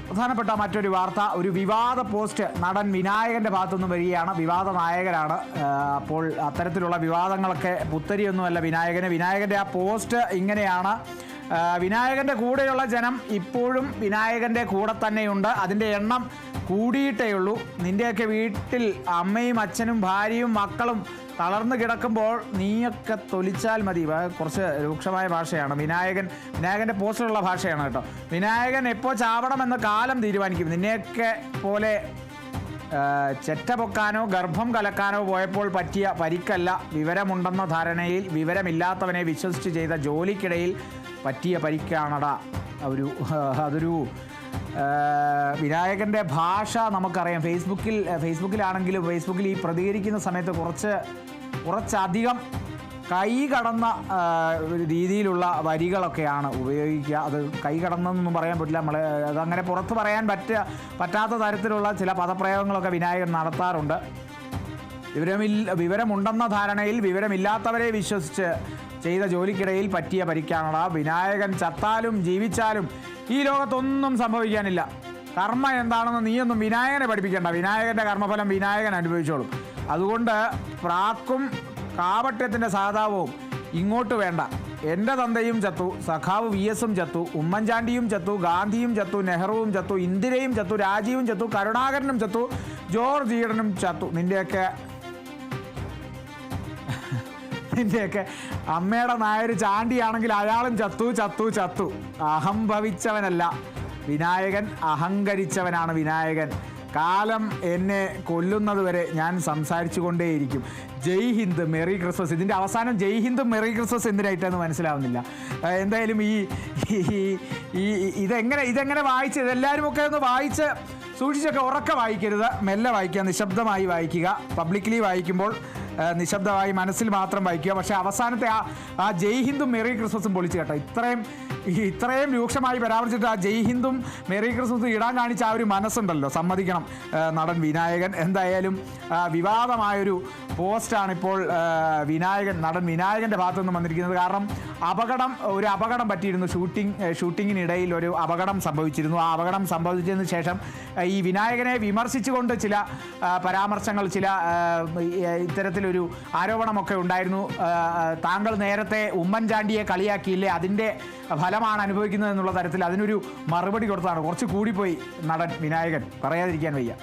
പ്രധാനപ്പെട്ട മറ്റൊരു വാർത്ത, ഒരു വിവാദ പോസ്റ്റ് നടൻ വിനായകൻ്റെ ഭാഗത്തുനിന്ന് വരികയാണ്. വിവാദ നായകനാണ്. അപ്പോൾ അത്തരത്തിലുള്ള വിവാദങ്ങളൊക്കെ പുത്തരിയൊന്നുമല്ല വിനായകൻ്റെ ആ പോസ്റ്റ് ഇങ്ങനെയാണ്. വിനായകൻ്റെ കൂടെയുള്ള ജനം ഇപ്പോഴും വിനായകൻ്റെ കൂടെ തന്നെയുണ്ട്. അതിൻ്റെ എണ്ണം കൂടിയിട്ടേ ഉള്ളൂ. നിൻ്റെയൊക്കെ വീട്ടിൽ അമ്മയും അച്ഛനും ഭാര്യയും മക്കളും തളർന്നു കിടക്കുമ്പോൾ നീയൊക്കെ തൊലിച്ചാൽ മതി. കുറച്ച് രൂക്ഷമായ ഭാഷയാണ്. വിനായകൻ്റെ പോസ്റ്റിലുള്ള ഭാഷയാണ് കേട്ടോ. വിനായകൻ എപ്പോൾ ചാവണമെന്ന് കാലം തീരുമാനിക്കും. നിന്നെയൊക്കെ പോലെ ചെറ്റ പൊക്കാനോ ഗർഭം കലക്കാനോ പോയപ്പോൾ പറ്റിയ പരിക്കല്ല, വിവരമുണ്ടെന്ന ധാരണയിൽ വിവരമില്ലാത്തവനെ വിശ്വസിച്ച് ചെയ്ത ജോലിക്കിടയിൽ പറ്റിയ പരിക്കാണടാ. അതൊരു വിനായകൻ്റെ ഭാഷ നമുക്കറിയാം. ഫേസ്ബുക്കിലാണെങ്കിലും ഫേസ്ബുക്കിൽ ഈ പ്രതികരിക്കുന്ന സമയത്ത് കുറച്ചധികം കൈ കടന്ന രീതിയിലുള്ള വരികളൊക്കെയാണ് ഉപയോഗിക്കുക. അത് കൈ കടന്നെന്നൊന്നും പറയാൻ പറ്റില്ല. അതങ്ങനെ പുറത്ത് പറയാൻ പറ്റാത്ത തരത്തിലുള്ള ചില പദപ്രയോഗങ്ങളൊക്കെ വിനായകൻ നടത്താറുണ്ട്. വിവരമുണ്ടെന്ന ധാരണയിൽ വിവരമില്ലാത്തവരെ വിശ്വസിച്ച് ചെയ്ത ജോലിക്കിടയിൽ പറ്റിയ പരിക്കാണടാ. വിനായകൻ ചത്താലും ജീവിച്ചാലും ഈ ലോകത്തൊന്നും സംഭവിക്കാനില്ല. കർമ്മ എന്താണെന്ന് നീയൊന്നും വിനായകനെ പഠിപ്പിക്കേണ്ട. വിനായകൻ്റെ കർമ്മഫലം വിനായകൻ അനുഭവിച്ചോളും. അതുകൊണ്ട് പ്രാക്കും കാപട്യത്തിൻ്റെ സഹതാപവും ഇങ്ങോട്ട് വേണ്ട. എൻ്റെ തന്തയും ചത്തു, സഖാവ് VS ചത്തു, ഉമ്മൻചാണ്ടിയും ചത്തു, ഗാന്ധിയും ചത്തു, നെഹ്റുവും ചത്തു, ഇന്ദിരയും ചത്തു, രാജീവും ചത്തു, കരുണാകരനും ചത്തു, ജോർജ് ഈഡനും ചത്തു. നിൻ്റെയൊക്കെ അമ്മയുടെ നായർ ചാണ്ടിയാണെങ്കിൽ അയാളും ചത്തു. അഹംഭവിച്ചവനല്ല വിനായകൻ, അഹങ്കരിച്ചവനാണ് വിനായകൻ. കാലം എന്നെ കൊല്ലുന്നത് വരെ ഞാൻ സംസാരിച്ചു കൊണ്ടേയിരിക്കും. ജയ് ഹിന്ദ്, മെറി ക്രിസ്മസ്. ഇതിൻ്റെ അവസാനം ജയ് ഹിന്ദും മെറി ക്രിസ്മസ് എന്തിനായിട്ടെന്ന് മനസ്സിലാവുന്നില്ല. എന്തായാലും ഇതെങ്ങനെ വായിച്ച് ഇതെല്ലാവരും ഒക്കെ ഒന്ന് വായിച്ച് സൂക്ഷിച്ചൊക്കെ ഉറക്കെ വായിക്കരുത്. മെല്ലെ വായിക്കുക, നിശബ്ദമായി വായിക്കുക. പബ്ലിക്കലി വായിക്കുമ്പോൾ നിശബ്ദമായി മനസ്സിൽ മാത്രം വായിക്കുക. പക്ഷേ അവസാനത്തെ ആ ജയ് ഹിന്ദും മെറി ക്രിസ്മസും പൊളിച്ച് കേട്ടോ. ഇത്രയും രൂക്ഷമായി പരാമർശിച്ചിട്ട് ആ ജയ് ഹിന്ദും മെറി ക്രിസ്മസും ഇടാൻ കാണിച്ച ആ ഒരു മനസ്സുണ്ടല്ലോ, സമ്മതിക്കണം നടൻ വിനായകൻ. എന്തായാലും വിവാദമായൊരു പോസ്റ്റാണ് ഇപ്പോൾ നടൻ വിനായകൻ്റെ ഭാഗത്തു നിന്ന് വന്നിരിക്കുന്നത്. കാരണം ഒരു അപകടം പറ്റിയിരുന്നു. ഷൂട്ടിങ്ങിനിടയിൽ ഒരു അപകടം സംഭവിച്ചിരുന്നു. ആ അപകടം സംഭവിച്ചതിന് ശേഷം ഈ വിനായകനെ വിമർശിച്ചുകൊണ്ട് ചില പരാമർശങ്ങൾ, ചില ഇത്തരത്തിലൊരു ആരോപണമൊക്കെ ഉണ്ടായിരുന്നു. താങ്കൾ നേരത്തെ ഉമ്മൻചാണ്ടിയെ കളിയാക്കിയില്ലേ, അതിൻ്റെ ഫലമാണ് അനുഭവിക്കുന്നത് എന്നുള്ള തരത്തിൽ അതിനൊരു മറുപടി കൊടുത്താണ്. കുറച്ച് കൂടിപ്പോയി നടൻ വിനായകൻ, പറയാതിരിക്കാൻ വയ്യ.